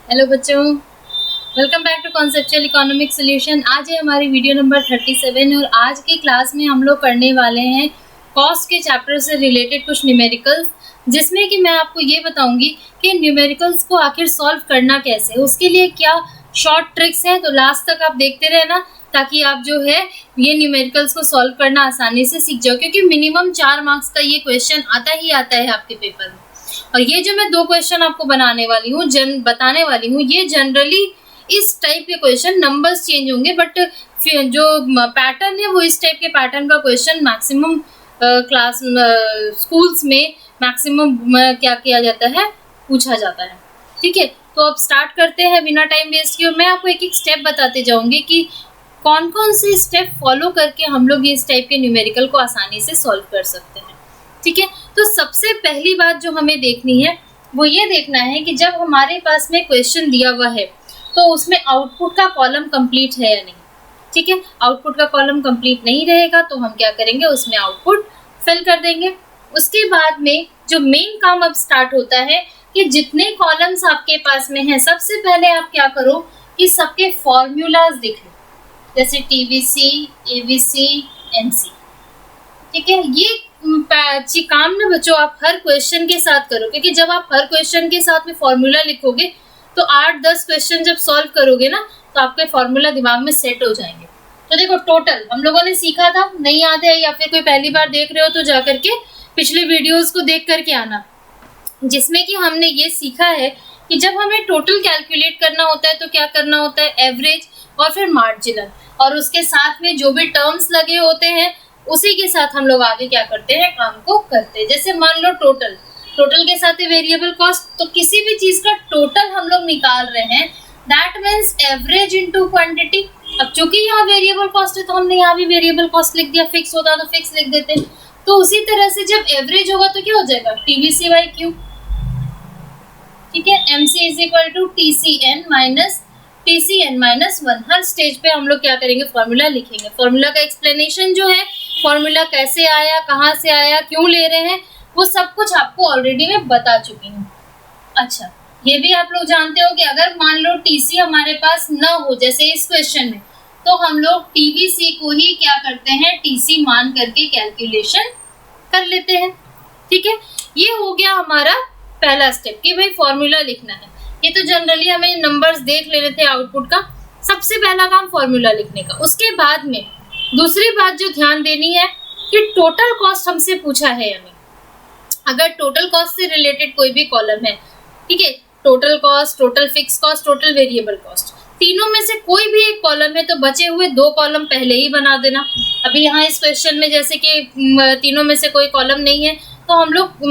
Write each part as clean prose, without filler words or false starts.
Hello बच्चों, welcome back to conceptual economic solution. आज है हमारी वीडियो नंबर 37 और आज की क्लास में हम लोग करने वाले हैं कॉस्ट के चैप्टर से रिलेटेड कुछ न्यूमेरिकल्स, जिसमें कि मैं आपको ये बताऊंगी कि न्यूमेरिकल्स को आखिर सॉल्व करना कैसे, उसके लिए क्या शॉर्ट ट्रिक्स हैं। तो लास्ट तक आप देखते रहना ताकि आप जो है ये न्यूमेरिकल्स को सॉल्व करना आसानी से सीख जाओ, क्योंकि मिनिमम 4 मार्क्स का ये क्वेश्चन आता है आपके पेपर में। और ये जो मैं 2 क्वेश्चन आपको बताने वाली हूँ, ये जनरली इस टाइप के क्वेश्चन, नंबर्स चेंज होंगे बट जो पैटर्न है वो इस टाइप के पैटर्न का क्वेश्चन मैक्सिमम क्लास स्कूल्स में मैक्सिमम क्या किया जाता है, पूछा जाता है। ठीक है, तो अब स्टार्ट करते हैं बिना टाइम वेस्ट किए। मैं आपको एक एक स्टेप बताते जाऊंगी कि कौन कौन से स्टेप फॉलो करके हम लोग इस टाइप के न्यूमेरिकल को आसानी से सॉल्व कर सकते हैं। ठीक है, तो सबसे पहली बात जो हमें देखनी है वो ये देखना है कि जब हमारे पास में क्वेश्चन दिया हुआ है तो उसमें आउटपुट का कॉलम कंप्लीट है या नहीं। ठीक है, आउटपुट का कॉलम कंप्लीट नहीं रहेगा तो हम क्या करेंगे, उसमें आउटपुट फिल कर देंगे। उसके बाद में जो मेन काम अब स्टार्ट होता है कि जितने कॉलम्स आपके पास में हैं, सबसे पहले आप क्या करो कि सबके फॉर्मूलाज देख लो, जैसे टीवीसी, एवीसी, एमसी। ठीक है, ये काम ना बच्चों आप हर क्वेश्चन के साथ करो, क्योंकि जब आप हर क्वेश्चन के साथ में फॉर्मूला लिखोगे तो 8-10 क्वेश्चन जब सॉल्व करोगे ना तो आपके फॉर्मूला दिमाग में सेट हो जाएंगे। तो देखो, टोटल हम लोगों ने सीखा था, नहीं याद है या फिर कोई पहली बार देख रहे हो तो जा करके पिछले वीडियोस को देख करके आना, जिसमें कि हमने ये सीखा है कि जब हमें टोटल कैलकुलेट करना होता है तो क्या करना होता है, एवरेज और फिर मार्जिनल, और उसके साथ में जो भी टर्म्स लगे होते हैं उसी के साथ हम लोग आगे क्या करते हैं, काम को करते हैं। जैसे मान लो टोटल के साथ है वेरिएबल कॉस्ट, तो किसी भी चीज का टोटल हम लोग निकाल रहे हैं, that means average into quantity. अब चूंकि यहाँ वेरिएबल कॉस्ट है तो हमने यहाँ भी वेरिएबल कॉस्ट लिख दिया, फिक्स होता तो फिक्स लिख देते। तो उसी तरह से जब एवरेज होगा तो क्या हो जाएगा, टीवीसी बाई क्यू। ठीक है, MC is equal to TCN minus TCN minus 1। हर स्टेज पे हम लोग क्या करेंगे, फॉर्मूला लिखेंगे। फॉर्मूला का एक्सप्लेनेशन जो है, फॉर्मूला कैसे आया, कहाँ से आया, क्यों ले रहे हैं, वो सब कुछ आपको ऑलरेडी मैं बता चुकी हूँ। अच्छा, ये भी आप लोग जानते हो कि अगर मान लो टीसी हमारे पास न हो, जैसे इस क्वेश्चन में, तो हम लोग टीवीसी को ही क्या करते हैं, टीसी मान करके कैलकुलेशन कर लेते हैं। ठीक है, ये हो गया हमारा पहला स्टेप कि भाई फॉर्मूला लिखना है। ये तो जनरली हमें नंबर्स देख ले रहे थे आउटपुट का, सबसे पहला काम फॉर्मूला लिखने का। उसके बाद में दूसरी बात जो ध्यान देनी है कि टोटल कॉस्ट हमसे पूछा है या नहीं। अगर टोटल कॉस्ट से रिलेटेड कोई भी कॉलम है, ठीक है, total cost, total fix cost, total variable cost, तीनों में से कोई भी एक कॉलम है तो बचे हुए 2 कॉलम पहले ही बना देना। अभी यहाँ इस क्वेश्चन में जैसे कि तीनों में से कोई कॉलम नहीं है तो हम लोग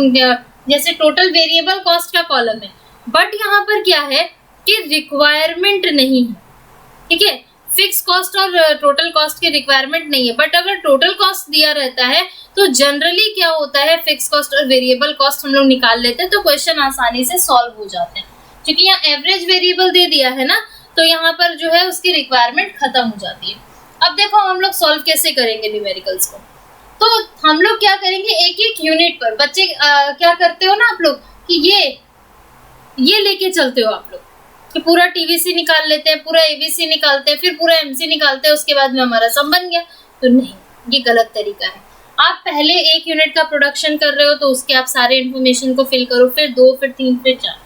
जैसे टोटल वेरिएबल कॉस्ट का कॉलम है, बट यहाँ पर क्या है कि रिक्वायरमेंट नहीं है। ठीक है, फिक्स कॉस्ट और टोटल कॉस्ट की रिक्वायरमेंट नहीं है, बट अगर टोटल कॉस्ट दिया रहता है तो जनरली क्या होता है, फिक्स कॉस्ट और वेरिएबल कॉस्ट हम लोग निकाल लेते हैं तो क्वेश्चन आसानी से सॉल्व हो जाते हैं। क्योंकि यहाँ एवरेज वेरिएबल दे दिया है ना, तो यहाँ पर जो है उसकी रिक्वायरमेंट खत्म हो जाती है। अब देखो हम लोग सॉल्व कैसे करेंगे न्यूमेरिकल्स को। तो हम लोग क्या करेंगे, एक एक यूनिट पर, बच्चे क्या करते हो ना आप लोग कि ये लेके चलते हो आप लोग कि पूरा टीवीसी निकाल लेते हैं, पूरा एवीसी निकालते हैं, फिर पूरा एमसी निकालते हैं, उसके बाद में हमारा सम बन गया। तो नहीं, ये गलत तरीका है। आप पहले एक यूनिट का प्रोडक्शन कर रहे हो तो उसके आप सारे इंफॉर्मेशन को फिल करो, फिर 2, फिर 3, फिर 4।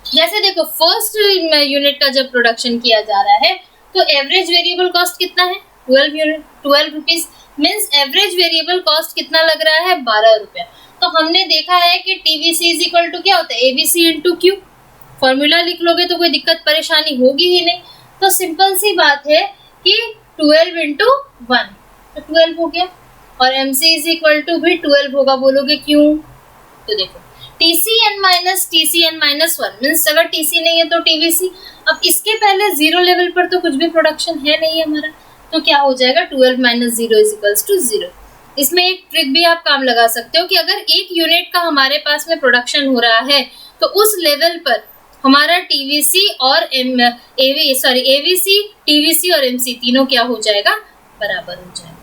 जैसे देखो, फर्स्ट यूनिट का जब प्रोडक्शन किया जा रहा है तो एवरेज वेरिएबल कॉस्ट कितना है, 12 rupees, means average variable cost कितना लग रहा है, 12 रुपया। तो हमने देखा है कि टीवीसी इज इक्वल टू क्या होता है, एबीसी इंटू क्यू। फॉर्मूला लिख लोगे तो कोई दिक्कत परेशानी होगी ही नहीं। तो सिंपल सी बात है कि 12 इंटू 1 तो 12 हो गया, और एमसी इज इक्वल टू भी 12 होगा। बोलोगे क्यों, तो देखो टीसीएन माइनस 1 मीन्स अगर टीसी नहीं है तो टीवीसी। अब इसके पहले 0 लेवल पर तो कुछ भी प्रोडक्शन है नहीं हमारा, तो क्या हो जाएगा, 12 माइनस 0 इज इक्वल्स टू 0। इसमें एक ट्रिक भी आप काम लगा सकते हो कि अगर एक यूनिट का हमारे पास में प्रोडक्शन हो रहा है तो उस लेवल पर हमारा टीवीसी और एवीसी, टीवीसी और एमसी तीनों क्या हो जाएगा, बराबर हो जाएगा।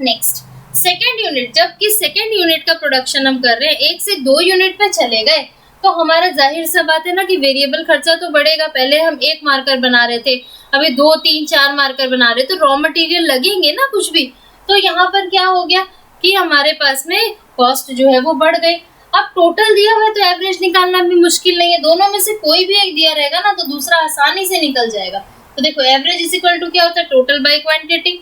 नेक्स्ट सेकेंड यूनिट, जबकि सेकेंड यूनिट का प्रोडक्शन हम कर रहे हैं, 1 से 2 यूनिट पे चले गए तो हमारा जाहिर सा बात है ना कि वेरिएबल खर्चा तो बढ़ेगा। पहले हम 1 मार्कर बना रहे थे, अभी 2, 3, 4 मार्कर बना रहे, तो रॉ मटेरियल लगेंगे ना कुछ भी। तो यहाँ पर क्या हो गया कि हमारे पास में कॉस्ट जो है वो बढ़ गई। अब टोटल दिया हुआ है तो एवरेज निकालना भी मुश्किल नहीं है, दोनों में से कोई भी एक दिया रहेगा ना तो दूसरा आसानी से निकल जाएगा। तो देखो एवरेज इज इक्वल टू क्या होता है, टोटल बाई क्वांटिटी।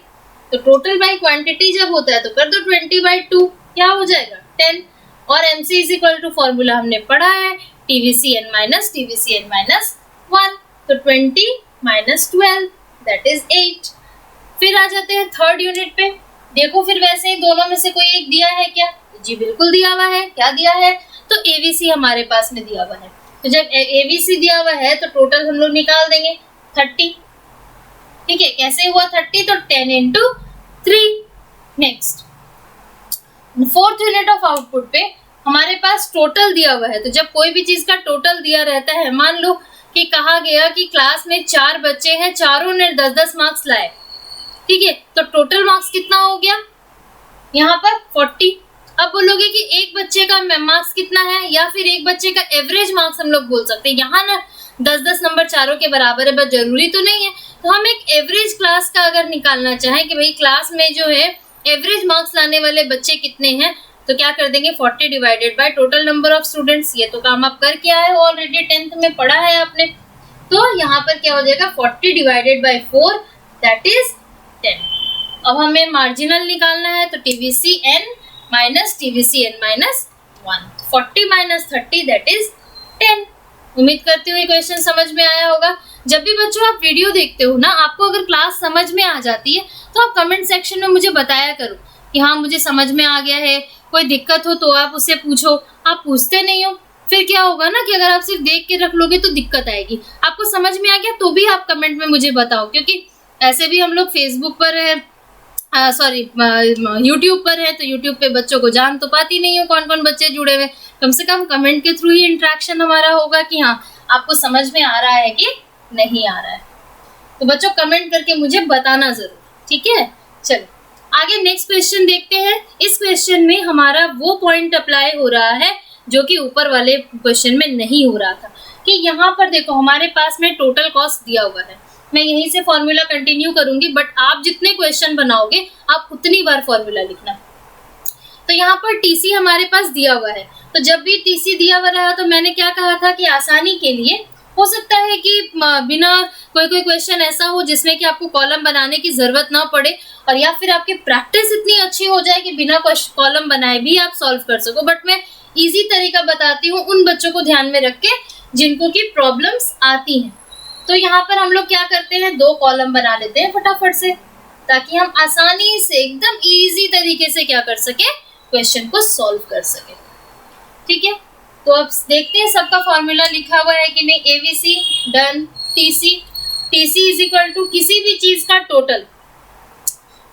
तो टोटल बाई क्वांटिटी जब होता है तो कर दो 20/2, क्या हो जाएगा 10। और MC is equal to formula हमने पढ़ा है, TVCn माइनस TVCn माइनस 1। तो 20 माइनस 12 दैट इज 8। फिर आ जाते हैं थर्ड यूनिट पे। देखो फिर वैसे ही दोनों में से कोई एक दिया है क्या, जी बिल्कुल दिया हुआ है। क्या दिया है, तो ABC हमारे पास में दिया हुआ है। तो जब ABC दिया हुआ है तो टोटल हम लोग निकाल देंगे 30। ठीक है, कैसे हुआ 30, तो 10 into 3। Next fourth unit of output पे हमारे पास टोटल दिया हुआ है। तो जब कोई भी चीज का टोटल दिया रहता है, मान लो कि कहा गया कि क्लास में 4 बच्चे हैं, चारों ने 10-10 मार्क्स लाए, ठीक है, तो टोटल मार्क्स कितना हो गया यहाँ पर 40। अब बोलोगे कि एक बच्चे का मार्क्स कितना है, या फिर एक बच्चे का एवरेज मार्क्स हम लोग बोल सकते हैं। यहाँ ना 10-10 नंबर चारों के बराबर है, बस जरूरी तो नहीं है। तो हम एक एवरेज क्लास का अगर निकालना चाहें कि भाई क्लास में जो है एवरेज मार्क्स लाने वाले बच्चे कितने हैं, तो क्या कर देंगे 40 divided by total number of students. ये तो काम आप करके आए हो ऑलरेडी, 10th में पढ़ा है आपने। तो यहाँ पर क्या हो जाएगा 40 डिवाइडेड बाय 4 दैट इज 10। अब हमें मार्जिनल निकालना है, तो TVCn minus TVCn minus 1, 40 minus 30 that is 10। उम्मीद करती हूँ ये क्वेश्चन समझ में आया होगा। जब भी बच्चों आप वीडियो देखते हो ना, आपको अगर क्लास समझ में आ जाती है तो आप कमेंट सेक्शन में मुझे बताया करो कि हाँ मुझे समझ में आ गया है। कोई दिक्कत हो तो आप उससे पूछो, आप पूछते नहीं हो, फिर क्या होगा ना कि अगर आप सिर्फ देख के रख लोगे तो दिक्कत आएगी। आपको समझ में आ गया तो भी आप कमेंट में मुझे बताओ, क्योंकि ऐसे भी हम लोग फेसबुक पर है, यूट्यूब पर है, तो यूट्यूब पे बच्चों को जान तो पाती नहीं हो कौन कौन बच्चे जुड़े हुए। कम से कम कमेंट के थ्रू ही इंटरेक्शन हमारा होगा कि हाँ आपको समझ में आ रहा है कि नहीं आ रहा है। तो बच्चों कमेंट करके मुझे बताना जरूर, ठीक है। चलो आगे नेक्स्ट क्वेश्चन देखते हैं। इस क्वेश्चन में हमारा वो पॉइंट अप्लाई हो रहा है जो कि ऊपर वाले क्वेश्चन में नहीं हो रहा था। कि यहाँ पर देखो हमारे पास में टोटल कॉस्ट दिया हुआ है, मैं यहीं से फॉर्मूला कंटिन्यू करूंगी, बट आप जितने क्वेश्चन बनाओगे आप उतनी बार फॉर्मूला लिखना। तो यहाँ पर TC हमारे पास दिया हुआ है, तो जब भी TC दिया हुआ रहा तो मैंने क्या कहा था कि आसानी के लिए हो सकता है कि बिना कोई क्वेश्चन ऐसा हो जिसमें कि आपको कॉलम बनाने की जरूरत ना पड़े, और या फिर आपकी प्रैक्टिस इतनी अच्छी हो जाए कि बिना कॉलम बनाए भी आप सॉल्व कर सको। बट मैं इजी तरीका बताती हूँ उन बच्चों को ध्यान में रख के जिनको की प्रॉब्लम्स आती हैं। तो यहाँ पर हम लोग क्या करते हैं, 2 कॉलम बना लेते हैं फटाफट से, ताकि हम आसानी से एकदम इजी तरीके से क्या कर सके, क्वेश्चन को सॉल्व कर सके। ठीक है, तो अब देखते हैं सबका फॉर्मूला लिखा हुआ है कि नहीं। ABC done. TC is equal to किसी भी चीज का टोटल,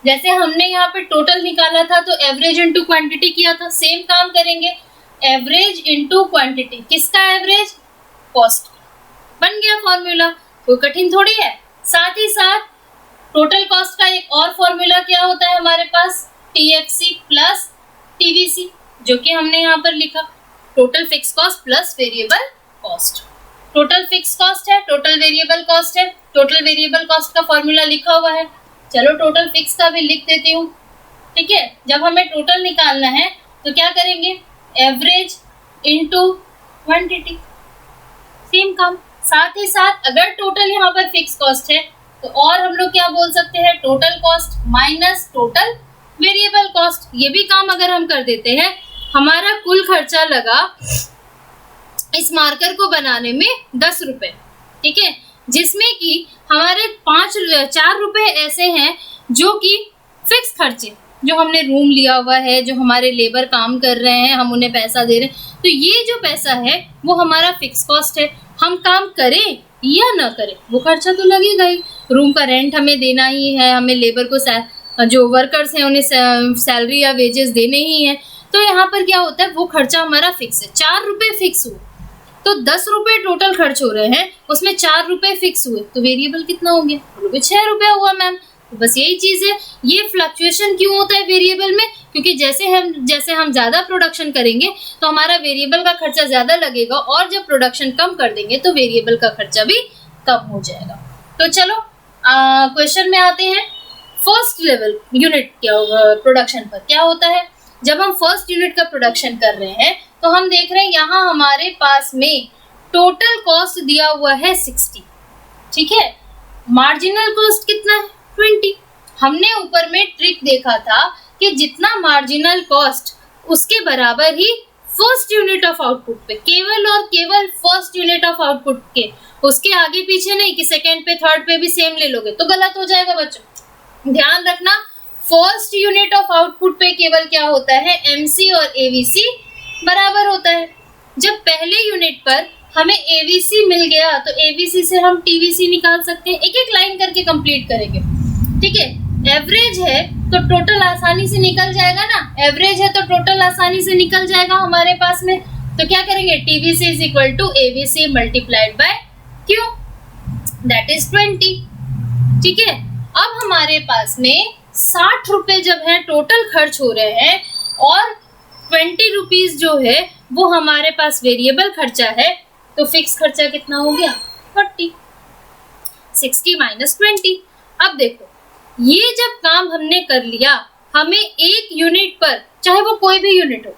जैसे हमने यहाँ पे टोटल निकाला था तो एवरेज इंटू क्वांटिटी किया था, सेम काम करेंगे, एवरेज इंटू क्वांटिटी। किसका एवरेज, कॉस्ट। बन गया फॉर्मूला, कोई कठिन थोड़ी है। साथ ही साथ टोटल कॉस्ट का एक और फॉर्मूला क्या होता है हमारे पास, TFC प्लस TVC, जो कि हमने यहाँ पर लिखा, total fix cost plus variable cost. Total fix cost है, टोटल वेरिएबल कॉस्ट है, टोटल वेरिएबल कॉस्ट का फॉर्मूला लिखा हुआ है। चलो टोटल फिक्स का भी लिख देती हूँ। ठीक है, जब हमें टोटल निकालना है तो क्या करेंगे, एवरेज इंटू क्वांटिटी, सेम काम। साथ ही साथ अगर टोटल यहाँ पर फिक्स कॉस्ट है तो और हम लोग क्या बोल सकते हैं, total cost minus total variable cost. ये भी काम अगर हम कर देते हैं, हमारा कुल खर्चा लगा इस मार्कर को बनाने में 10 रुपए, ठीक है, जिसमें कि हमारे 4 रुपए ऐसे हैं जो कि फिक्स खर्चे, जो हमने रूम लिया हुआ है, जो हमारे लेबर काम कर रहे हैं, हम उन्हें पैसा दे रहे हैं, तो ये जो पैसा है वो हमारा फिक्स कॉस्ट है। हम काम करें या ना करें वो खर्चा तो लगेगा ही। रूम का रेंट हमें देना ही है, हमें लेबर को जो वर्कर्स हैं उन्हें सैलरी या वेजेस देने ही है। तो यहाँ पर क्या होता है, वो खर्चा हमारा फिक्स है। 4 रुपए फिक्स हुए तो 10 रुपए टोटल खर्च हो रहे हैं, उसमें 4 रुपए फिक्स हुए, तो वेरिएबल कितना हो गया, 6 रुपया हुआ मैम। तो बस यही चीज है। ये फ्लक्चुएशन क्यों होता है वेरिएबल में? क्योंकि जैसे हम ज्यादा प्रोडक्शन करेंगे तो हमारा वेरिएबल का खर्चा ज्यादा लगेगा, और जब प्रोडक्शन कम कर देंगे तो वेरिएबल का खर्चा भी कम हो जाएगा। तो चलो क्वेश्चन में आते हैं। फर्स्ट लेवल यूनिट क्या होगा प्रोडक्शन पर क्या होता है? जब हम फर्स्ट यूनिट का प्रोडक्शन कर रहे हैं तो हम देख रहे हैं यहाँ हमारे पास में टोटल कॉस्ट दिया हुआ है 60, ठीक है। मार्जिनल कॉस्ट कितना है? 20। हमने ऊपर में ट्रिक देखा था कि जितना मार्जिनल कॉस्ट उसके बराबर ही फर्स्ट यूनिट ऑफ आउटपुट पे, केवल और केवल फर्स्ट यूनिट ऑफ आउटपुट के, उसके आगे पीछे नहीं कि सेकंड पे थर्ड पे भी सेम ले लोगे तो गलत हो जाएगा बच्चों। ध्यान रखना, फर्स्ट यूनिट ऑफ आउटपुट पे केवल क्या होता है, एमसी और एवीसी बराबर होता है। जब पहले यूनिट पर हमें एवीसी मिल गया तो एवीसी से हम टीवीसी निकाल सकते हैं। एक एक लाइन करके कंप्लीट करेंगे, ठीक है। एवरेज है तो टोटल आसानी से निकल जाएगा ना, एवरेज है तो टोटल आसानी से निकल जाएगा हमारे पास में। तो क्या करेंगे, TVC is equal to AVC multiplied by Q, that is 20, ठीक है। अब हमारे पास में 60 रुपए जब है टोटल खर्च हो रहे हैं और 20 रुपीज जो है वो हमारे पास वेरिएबल खर्चा है, तो फिक्स खर्चा कितना हो गया 40, 60 माइनस 20। अब देखो ये जब काम हमने कर लिया, हमें एक यूनिट पर, चाहे वो कोई भी यूनिट हो,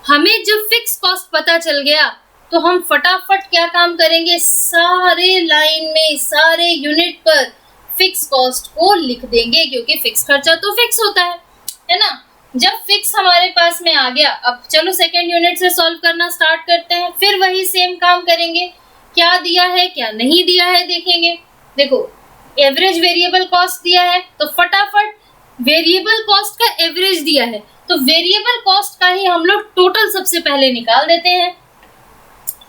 हमें जब फिक्स कॉस्ट पता चल गया तो हम फटाफट क्या काम करेंगे, सारे लाइन में सारे यूनिट पर फिक्स कॉस्ट को लिख देंगे, क्योंकि फिक्स खर्चा तो फिक्स होता है ना। जब फिक्स हमारे पास में आ गया, अब चलो सेकेंड यूनिट से सॉल्व करना स्टार्ट करते हैं। फिर वही सेम काम करेंगे, क्या दिया है क्या नहीं दिया है देखेंगे। देखो एवरेज वेरिएबल कॉस्ट दिया है तो फटाफट वेरिएबल कॉस्ट का एवरेज दिया है तो वेरिएबल कॉस्ट का ही हम लोग टोटल सबसे पहले निकाल देते हैं।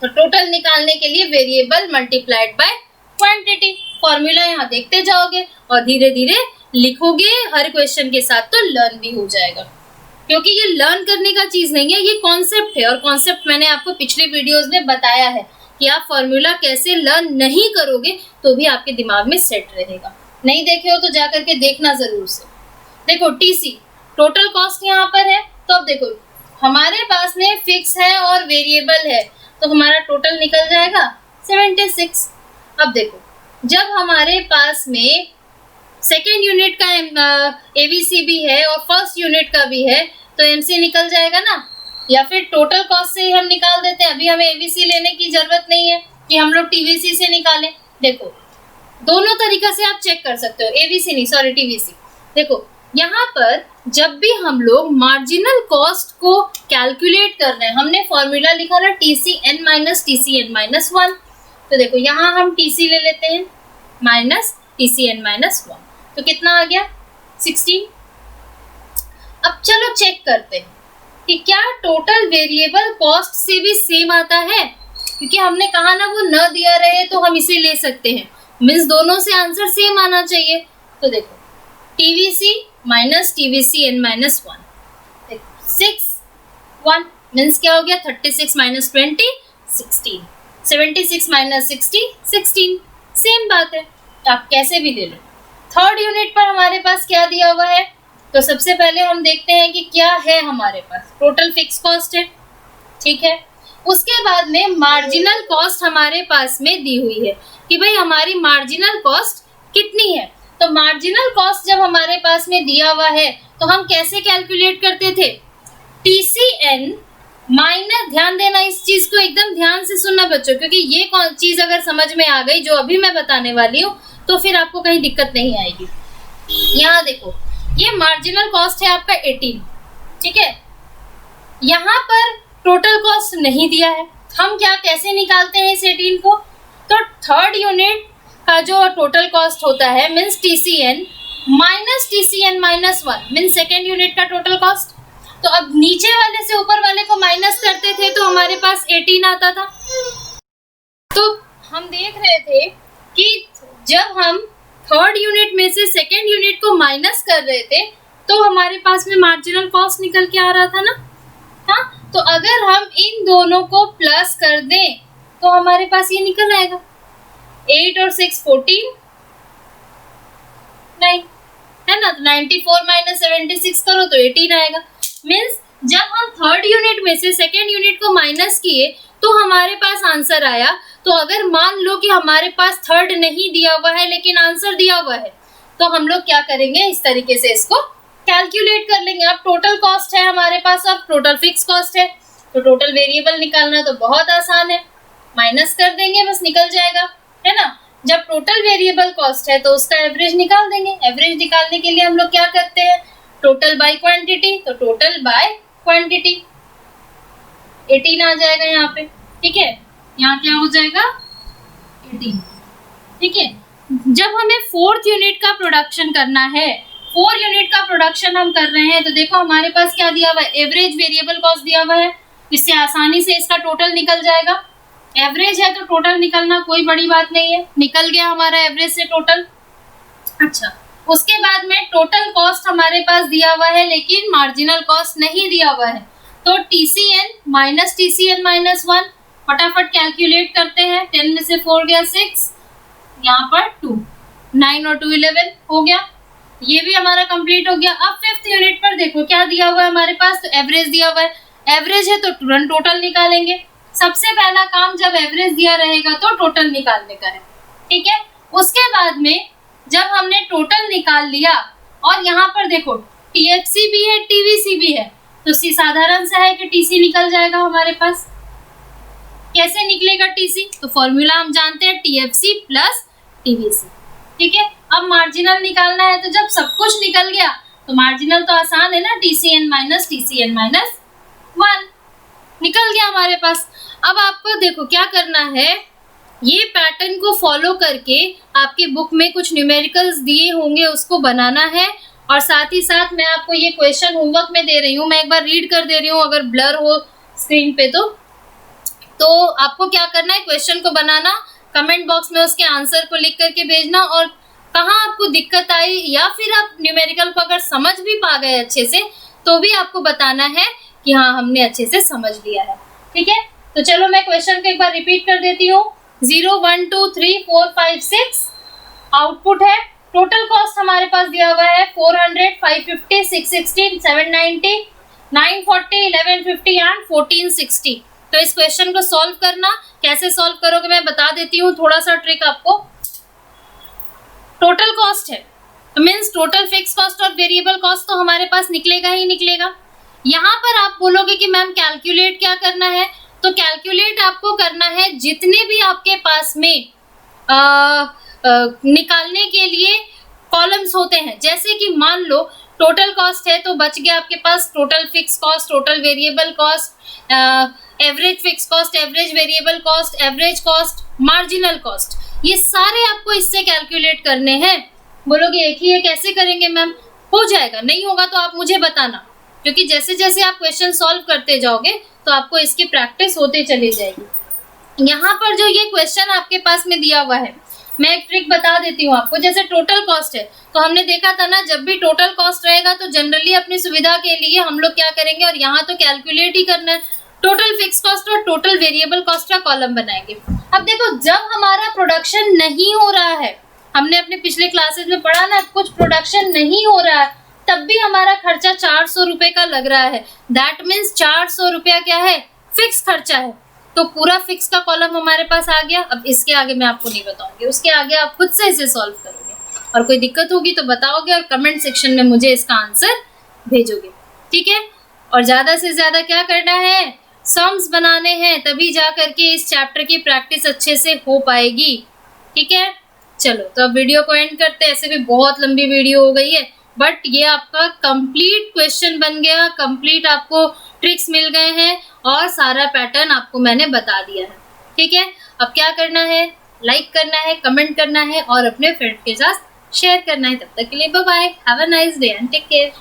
तो टोटल निकालने के लिए variable multiplied by quantity, formula यहाँ देखते जाओगे और धीरे धीरे लिखोगे हर क्वेश्चन के साथ, तो लर्न भी हो जाएगा। क्योंकि ये लर्न करने का चीज नहीं है, ये कॉन्सेप्ट है, और कॉन्सेप्ट मैंने आपको पिछले वीडियोस में बताया है कि आप फॉर्मूला कैसे लर्न नहीं करोगे तो भी आपके दिमाग में सेट रहेगा। नहीं देखे हो तो जा करके देखना जरूर से। देखो टीसी टोटल कॉस्ट यहाँ पर है, तो अब देखो हमारे पास में फिक्स है और वेरिएबल है, तो हमारा टोटल निकल जाएगा 76। अब देखो जब हमारे पास में सेकेंड यूनिट का एवीसी भी है और फर्स्ट यूनिट का भी है तो एमसी निकल जाएगा ना, या फिर टोटल कॉस्ट से ही हम निकाल देते हैं। अभी हमें एवीसी लेने की जरूरत नहीं है कि हम लोग टीवीसी से निकालें। देखो दोनों तरीका से आप चेक कर सकते हो, एवीसी नहीं सॉरी टीवीसी। देखो यहाँ पर जब भी हम लोग मार्जिनल कॉस्ट को कैलकुलेट कर रहे हैं, हमने फॉर्मूला लिखा ना TCN माइनस TCN माइनस 1, तो देखो यहाँ हम TC ले लेते हैं माइनस TCN माइनस 1, तो कितना आ गया 16। अब चलो चेक करते हैं कि क्या टोटल वेरिएबल कॉस्ट से भी सेम आता है, क्योंकि हमने कहा ना वो न दिया रहे तो हम इसे ले सकते हैं, मीन्स दोनों से आंसर सेम आना चाहिए। तो देखो TVC माइनस TVCN माइनस 1, देखो 6 1 मीन्स क्या हो गया 36 माइनस 20 16, 76 माइनस 60 16, सेम बात है, तो आप कैसे भी ले लो। थर्ड यूनिट पर हमारे पास क्या दिया हुआ है, तो सबसे पहले हम देखते हैं कि क्या है हमारे पास, टोटल फिक्स कॉस्ट है, ठीक है। उसके बाद में मार्जिनल कॉस्ट हमारे पास में दी हुई है कि भाई हमारी मार्जिनल कॉस्ट कितनी है। तो मार्जिनल कॉस्ट जब हमारे पास में दिया हुआ है तो हम कैसे कैलकुलेट करते थे, TCN माइनस, ध्यान देना इस चीज को एकदम ध्यान से सुनना बच्चों, क्योंकि ये चीज अगर समझ में आ गई जो अभी मैं बताने वाली हूँ तो फिर आपको कहीं दिक्कत नहीं आएगी। यहाँ देखो ये मार्जिनल कॉस्ट है आपका 18, ठीक है। यहाँ पर टोटल कॉस्ट नहीं दिया है, हम क्या कैसे निकालते हैं इस 18 को, तो थर्ड यूनिट का जो टोटल कॉस्ट होता है means TCN minus TCN minus 1 means second unit का टोटल कॉस्ट। तो अब नीचे वाले से ऊपर वाले को माइनस करते थे तो हमारे पास 18 आता था। तो हम देख रहे थे कि जब हम थर्ड यूनिट में से सेकेंड यूनिट को माइनस कर रहे थे तो हमारे पास में मार्जिनल कॉस्ट निकल के आ रहा था ना। हाँ, तो अगर हम इन दोनों को प्लस कर दें तो हमारे पास ये निकल आएगा 8 और 6 14 9, है ना। तो 94 माइनस 76 करो तो 18 आएगा। मीन्स जब हम थर्ड यूनिट में से सेकेंड यूनिट को माइनस किए तो हमारे पास आंसर आया। तो अगर मान लो कि हमारे पास थर्ड नहीं दिया हुआ है लेकिन आंसर दिया हुआ है, तो हम लोग क्या करेंगे, इस तरीके से इसको कैलकुलेट कर लेंगे। अब टोटल कॉस्ट है हमारे पास और टोटल फिक्स कॉस्ट है, तो टोटल वेरिएबल निकालना तो बहुत आसान है, माइनस कर देंगे बस निकल जाएगा, है ना। जब टोटल वेरिएबल कॉस्ट है तो उसका एवरेज निकाल देंगे। एवरेज निकालने के लिए हम लोग क्या करते हैं, टोटल बाय क्वांटिटी, तो टोटल बाय क्वांटिटी 18 आ जाएगा यहाँ पे, ठीक है। यहाँ क्या हो जाएगा 18, ठीक है। जब हमें फोर्थ यूनिट का प्रोडक्शन करना है, 4 यूनिट का प्रोडक्शन हम कर रहे हैं, तो देखो हमारे पास क्या दिया हुआ है, एवरेज वेरिएबल कॉस्ट दिया हुआ है, इससे आसानी से इसका टोटल निकल जाएगा। एवरेज है तो टोटल निकलना कोई बड़ी बात नहीं है, निकल गया हमारा एवरेज से टोटल। अच्छा, उसके बाद में टोटल कॉस्ट हमारे पास दिया हुआ है लेकिन मार्जिनल कॉस्ट नहीं दिया हुआ है, तो TCN माइनस TCN माइनस 1 फटाफट कैलकुलेट करते हैं। 10 में से 4 गया 6, यहाँ पर 2, 9 और 2 11 हो गया, ये भी हमारा कंप्लीट हो गया। अब फिफ्थ यूनिट पर देखो क्या दिया हुआ है हमारे पास, तो एवरेज दिया हुआ है, एवरेज है तो तुरंत टोटल निकालेंगे। सबसे पहला काम जब एवरेज दिया रहेगा तो टोटल निकालने का है, ठीक है। उसके बाद में जब हमने टोटल निकाल लिया और यहाँ पर देखो TFC भी है TVC भी है, तो साधारण सा है कि TC निकल जाएगा हमारे पास। कैसे निकलेगा TC, तो फॉर्मूला हम जानते हैं TFC प्लस TVC, ठीक है। अब मार्जिनल निकालना है, तो जब सब कुछ निकल गया तो मार्जिनल तो आसान है ना, TCN माइनस TCN माइनस 1 निकल गया हमारे पास। अब आपको देखो क्या करना है, ये पैटर्न को फॉलो करके आपकी बुक में कुछ न्यूमेरिकल्स दिए होंगे उसको बनाना है, और साथ ही साथ मैं आपको ये क्वेश्चन होमवर्क में दे रही हूँ, मैं एक बार रीड कर दे रही हूँ, अगर ब्लर हो स्क्रीन पे तो आपको क्या करना है, क्वेश्चन को बनाना, कमेंट बॉक्स में उसके आंसर को लिख करके भेजना, और कहाँ आपको दिक्कत आई या फिर आप न्यूमेरिकल को अगर समझ भी पा गए अच्छे से तो भी आपको बताना है कि हाँ हमने अच्छे से समझ लिया है, ठीक है। तो चलो मैं क्वेश्चन को एक बार रिपीट कर देती हूँ। 0 1 2 3 4 5 6 आउटपुट है। टोटल कॉस्ट हमारे पास दिया हुआ है 400, 550, 616, 790, 940, 1150 एंड 1460। तो इस क्वेश्चन को सॉल्व करना, कैसे सॉल्व करोगे मैं बता देती हूँ, थोड़ा सा ट्रिक आपको। टोटल कॉस्ट है तो मीन्स टोटल फिक्स कॉस्ट और वेरिएबल कॉस्ट तो हमारे पास निकलेगा ही निकलेगा। यहाँ पर आप बोलोगे कि मैम कैलकुलेट क्या करना है, तो कैलकुलेट आपको करना है जितने भी आपके पास में निकालने के लिए कॉलम्स होते हैं। जैसे कि मान लो टोटल कॉस्ट है तो बच गया आपके पास total fix cost, total variable cost, average fix cost, average variable cost, average cost, marginal cost, ये सारे आपको इससे कैलकुलेट करने हैं। बोलोगे एक ही है कैसे करेंगे मैम, हो जाएगा, नहीं होगा तो आप मुझे बताना, क्योंकि जैसे जैसे आप क्वेश्चन सॉल्व करते जाओगे तो आपको इसकी प्रैक्टिस होते चली जाएगी। यहाँ पर जो ये क्वेश्चन आपके पास में दिया हुआ है, मैं एक ट्रिक बता देती हूँ आपको। जैसे टोटल कॉस्ट है तो हमने देखा था ना, जब भी टोटल कॉस्ट रहेगा तो जनरली अपनी सुविधा के लिए हम लोग क्या करेंगे, और यहाँ तो कैलकुलेट ही करना है, टोटल फिक्स कॉस्ट और टोटल वेरिएबल कॉस्ट का कॉलम बनाएंगे। अब देखो जब हमारा प्रोडक्शन नहीं हो रहा है, हमने अपने पिछले क्लासेस में पढ़ा ना, कुछ प्रोडक्शन नहीं हो रहा है तब भी हमारा खर्चा 400 रुपए का लग रहा है, दैट मीन्स 400 रुपया क्या है, फिक्स खर्चा है। तो पूरा फिक्स का कॉलम हमारे पास आ गया। अब इसके आगे मैं आपको नहीं बताऊंगी, उसके आगे आप खुद से इसे सॉल्व करोगे, और कोई दिक्कत होगी तो बताओगे और कमेंट सेक्शन में मुझे इसका आंसर भेजोगे, ठीक है। और ज़्यादा से ज़्यादा क्या करना है, सम्स बनाने हैं, तभी जा करके इस चैप्टर की प्रैक्टिस अच्छे से हो पाएगी, ठीक है। चलो तो अब वीडियो को एंड करते हैं, ऐसे भी बहुत लंबी वीडियो हो गई है, बट ये आपका कंप्लीट क्वेश्चन बन गया, कंप्लीट आपको ट्रिक्स मिल गए हैं और सारा पैटर्न आपको मैंने बता दिया है, ठीक है। अब क्या करना है, लाइक करना है, कमेंट करना है और अपने फ्रेंड के साथ शेयर करना है। तब तक के लिए bye bye, have a nice day and take care.